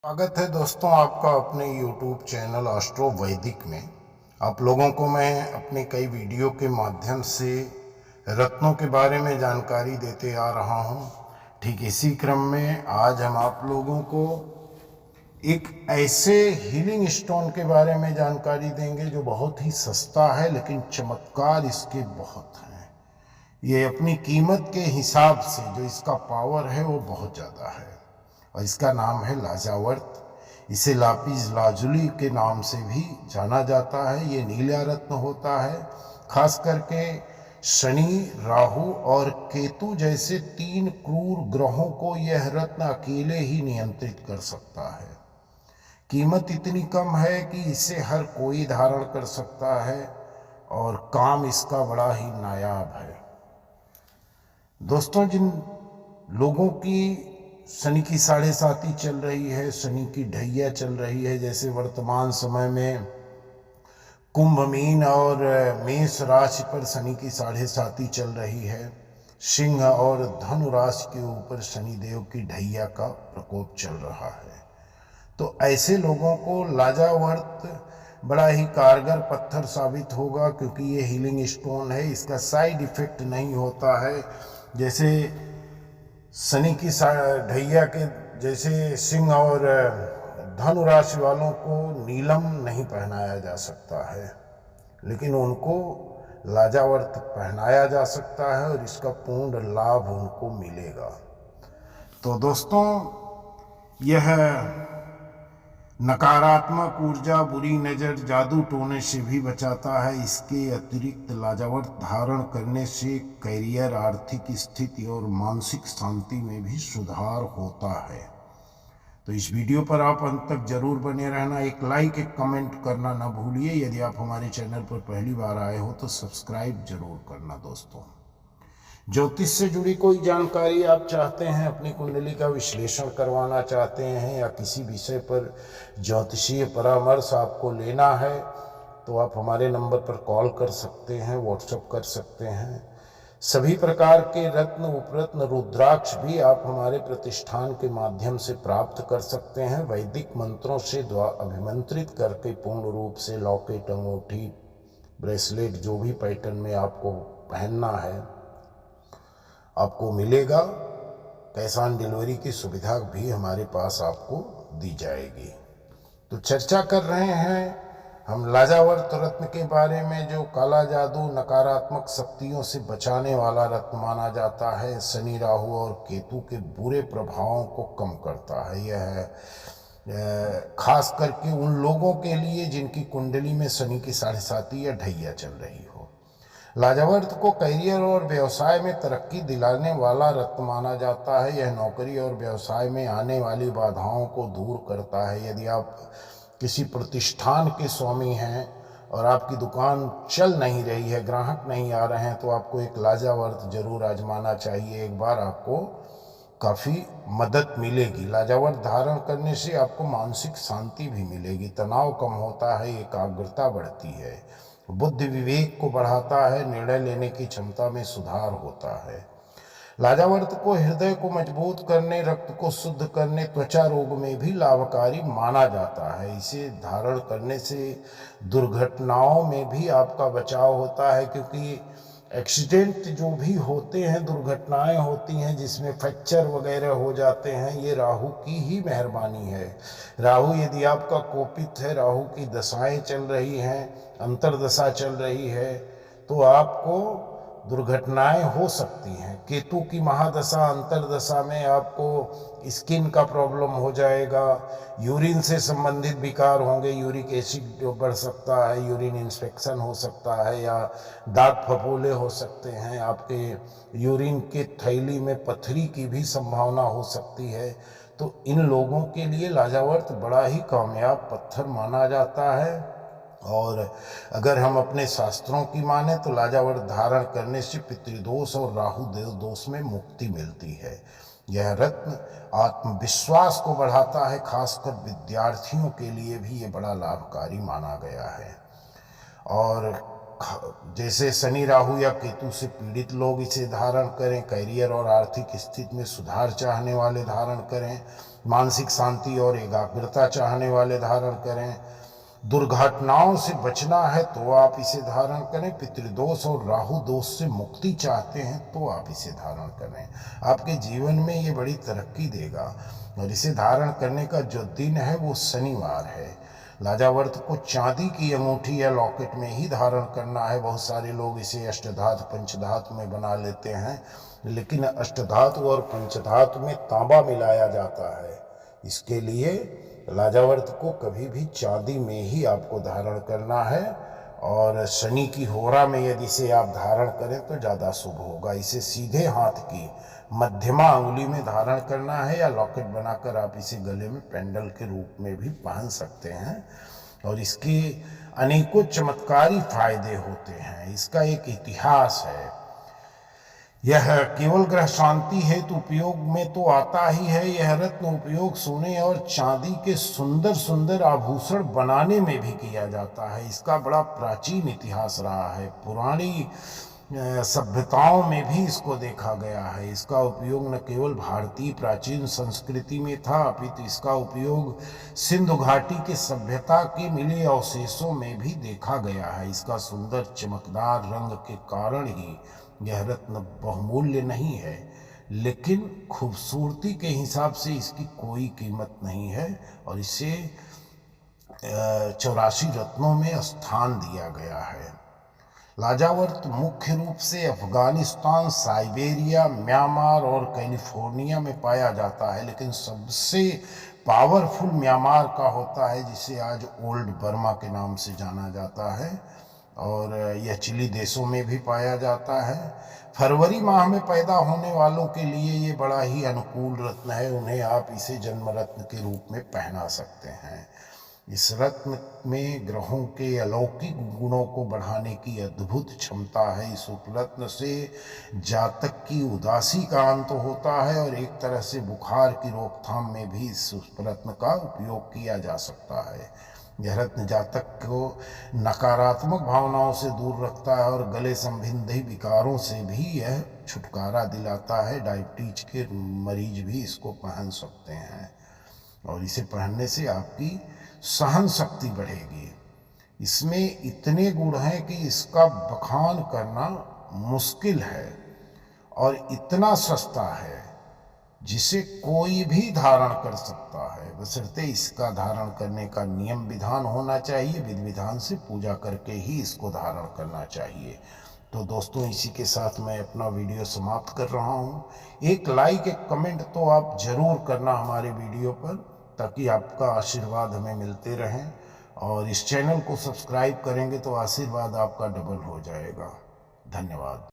स्वागत है दोस्तों आपका अपने YouTube चैनल एस्ट्रो वैदिक में। आप लोगों को मैं अपने कई वीडियो के माध्यम से रत्नों के बारे में जानकारी देते आ रहा हूं। ठीक इसी क्रम में आज हम आप लोगों को एक ऐसे हीलिंग स्टोन के बारे में जानकारी देंगे जो बहुत ही सस्ता है, लेकिन चमत्कार इसके बहुत हैं। ये अपनी कीमत के हिसाब से जो इसका पावर है वो बहुत ज़्यादा है, और इसका नाम है लाजावर्त। इसे लापिस लाजुली के नाम से भी जाना जाता है। ये नीला रत्न होता है। खास करके शनि, राहु और केतु जैसे 3 क्रूर ग्रहों को यह रत्न अकेले ही नियंत्रित कर सकता है। कीमत इतनी कम है कि इसे हर कोई धारण कर सकता है और काम इसका बड़ा ही नायाब है। दोस्तों, जिन लोगों की शनि की 7.5 चल रही है, शनि की ढैया चल रही है, जैसे वर्तमान समय में कुंभ, मीन और मेष राशि पर शनि की 7.5 चल रही है, सिंह और धनु राशि के ऊपर शनिदेव की ढैया का प्रकोप चल रहा है, तो ऐसे लोगों को लाजावर्त बड़ा ही कारगर पत्थर साबित होगा, क्योंकि ये हीलिंग स्टोन है। इसका साइड इफेक्ट नहीं होता है। जैसे शनि की ढैया के जैसे सिंह और धनु राशि वालों को नीलम नहीं पहनाया जा सकता है, लेकिन उनको लाजावर्त पहनाया जा सकता है और इसका पूर्ण लाभ उनको मिलेगा। तो दोस्तों, यह नकारात्मक ऊर्जा, बुरी नज़र, जादू टोने से भी बचाता है। इसके अतिरिक्त लाजावर्त धारण करने से करियर, आर्थिक स्थिति और मानसिक शांति में भी सुधार होता है। तो इस वीडियो पर आप अंत तक जरूर बने रहना। एक लाइक, एक कमेंट करना ना भूलिए। यदि आप हमारे चैनल पर पहली बार आए हो तो सब्सक्राइब जरूर करना। दोस्तों, ज्योतिष से जुड़ी कोई जानकारी आप चाहते हैं, अपनी कुंडली का विश्लेषण करवाना चाहते हैं, या किसी विषय पर ज्योतिषीय परामर्श आपको लेना है, तो आप हमारे नंबर पर कॉल कर सकते हैं, व्हाट्सएप कर सकते हैं। सभी प्रकार के रत्न, उपरत्न, रुद्राक्ष भी आप हमारे प्रतिष्ठान के माध्यम से प्राप्त कर सकते हैं। वैदिक मंत्रों से अभिमंत्रित करके पूर्ण रूप से लॉकेट, अंगूठी, ब्रेसलेट, जो भी पैटर्न में आपको पहनना है आपको मिलेगा। कैश ऑन डिलीवरी की सुविधा भी हमारे पास आपको दी जाएगी। तो चर्चा कर रहे हैं हम लाजावर्त रत्न के बारे में, जो काला जादू, नकारात्मक शक्तियों से बचाने वाला रत्न माना जाता है। शनि, राहु और केतु के बुरे प्रभावों को कम करता है। यह खास करके उन लोगों के लिए जिनकी कुंडली में शनि की 7.5 या ढैया चल रही हो। लाजावर्त को करियर और व्यवसाय में तरक्की दिलाने वाला रत्न माना जाता है। यह नौकरी और व्यवसाय में आने वाली बाधाओं को दूर करता है। यदि आप किसी प्रतिष्ठान के स्वामी हैं और आपकी दुकान चल नहीं रही है, ग्राहक नहीं आ रहे हैं, तो आपको एक लाजावर्त जरूर आजमाना चाहिए। एक बार आपको काफ़ी मदद मिलेगी। लाजावर्त धारण करने से आपको मानसिक शांति भी मिलेगी, तनाव कम होता है, एकाग्रता बढ़ती है, बुद्धि विवेक को बढ़ाता है, निर्णय लेने की क्षमता में सुधार होता है। लाजावर्त को हृदय को मजबूत करने, रक्त को शुद्ध करने, त्वचा रोग में भी लाभकारी माना जाता है। इसे धारण करने से दुर्घटनाओं में भी आपका बचाव होता है, क्योंकि एक्सीडेंट जो भी होते हैं, दुर्घटनाएं होती हैं जिसमें फ्रैक्चर वगैरह हो जाते हैं, ये राहु की ही मेहरबानी है। राहु यदि आपका कोपित है, राहु की दशाएं चल रही हैं, अंतर्दशा चल रही है, तो आपको दुर्घटनाएं हो सकती हैं। केतु की महादशा, अंतर्दशा में आपको स्किन का प्रॉब्लम हो जाएगा, यूरिन से संबंधित विकार होंगे, यूरिक एसिड बढ़ सकता है, यूरिन इन्फेक्शन हो सकता है, या दांत फफोले हो सकते हैं, आपके यूरिन के थैली में पथरी की भी संभावना हो सकती है। तो इन लोगों के लिए लाजावर्त बड़ा ही कामयाब पत्थर माना जाता है। और अगर हम अपने शास्त्रों की माने तो लाजावर्त धारण करने से पितृदोष और राहु दोष में मुक्ति मिलती है। यह रत्न आत्मविश्वास को बढ़ाता है, खासकर विद्यार्थियों के लिए भी ये बड़ा लाभकारी माना गया है। और जैसे शनि राहु या केतु से पीड़ित लोग इसे धारण करें। कैरियर और आर्थिक स्थिति में सुधार चाहने वाले धारण करें। मानसिक शांति और एकाग्रता चाहने वाले धारण करें। दुर्घटनाओं से बचना है तो आप इसे धारण करें। पितृदोष और राहु दोष से मुक्ति चाहते हैं तो आप इसे धारण करें। आपके जीवन में ये बड़ी तरक्की देगा। और इसे धारण करने का जो दिन है वो शनिवार है। लाजावर्त को चांदी की अंगूठी या लॉकेट में ही धारण करना है। बहुत सारे लोग इसे अष्टधातु पंचधातु में बना लेते हैं, लेकिन अष्टधातु और पंचधातु में तांबा मिलाया जाता है। इसके लिए लाजावर्त को कभी भी चांदी में ही आपको धारण करना है। और शनि की होरा में यदि इसे आप धारण करें तो ज़्यादा शुभ होगा। इसे सीधे हाथ की मध्यमा अंगुली में धारण करना है या लॉकेट बनाकर आप इसे गले में पेंडल के रूप में भी पहन सकते हैं। और इसके अनेकों चमत्कारी फायदे होते हैं। इसका एक इतिहास है। यह केवल ग्रह शांति हेतु उपयोग में तो आता ही है। यह रत्न उपयोग सोने और चांदी के सुंदर सुंदर आभूषण बनाने में भी किया जाता है। इसका बड़ा प्राचीन इतिहास रहा है। पुरानी सभ्यताओं में भी इसको देखा गया है। इसका उपयोग न केवल भारतीय प्राचीन संस्कृति में था, अपितु इसका उपयोग सिंधु घाटी के सभ्यता के मिले अवशेषों में भी देखा गया है। इसका सुंदर चमकदार रंग के कारण ही यह रत्न बहुमूल्य नहीं है, लेकिन खूबसूरती के हिसाब से इसकी कोई कीमत नहीं है। और इसे 84 रत्नों में स्थान दिया गया है। लाजावर्त मुख्य रूप से अफगानिस्तान, साइबेरिया, म्यांमार और कैलिफोर्निया में पाया जाता है, लेकिन सबसे पावरफुल म्यांमार का होता है, जिसे आज ओल्ड बर्मा के नाम से जाना जाता है। और यह चिली देशों में भी पाया जाता है। फरवरी माह में पैदा होने वालों के लिए ये बड़ा ही अनुकूल रत्न है। उन्हें आप इसे जन्म रत्न के रूप में पहना सकते हैं। इस रत्न में ग्रहों के अलौकिक गुणों को बढ़ाने की अद्भुत क्षमता है। इस उपरत्न से जातक की उदासी का अंत होता है और एक तरह से बुखार की रोकथाम में भी इस उपरत्न का उपयोग किया जा सकता है। यह रत्न जातक को नकारात्मक भावनाओं से दूर रखता है और गले संबंधी विकारों से भी यह छुटकारा दिलाता है। डायबिटीज के मरीज भी इसको पहन सकते हैं और इसे पहनने से आपकी सहन शक्ति बढ़ेगी। इसमें इतने गुण हैं कि इसका बखान करना मुश्किल है और इतना सस्ता है जिसे कोई भी धारण कर सकता है, बशर्ते इसका धारण करने का नियम विधान होना चाहिए। विधि विधान से पूजा करके ही इसको धारण करना चाहिए। तो दोस्तों, इसी के साथ मैं अपना वीडियो समाप्त कर रहा हूँ। एक लाइक, एक कमेंट तो आप जरूर करना हमारे वीडियो पर, ताकि आपका आशीर्वाद हमें मिलते रहें। और इस चैनल को सब्सक्राइब करेंगे तो आशीर्वाद आपका डबल हो जाएगा। धन्यवाद।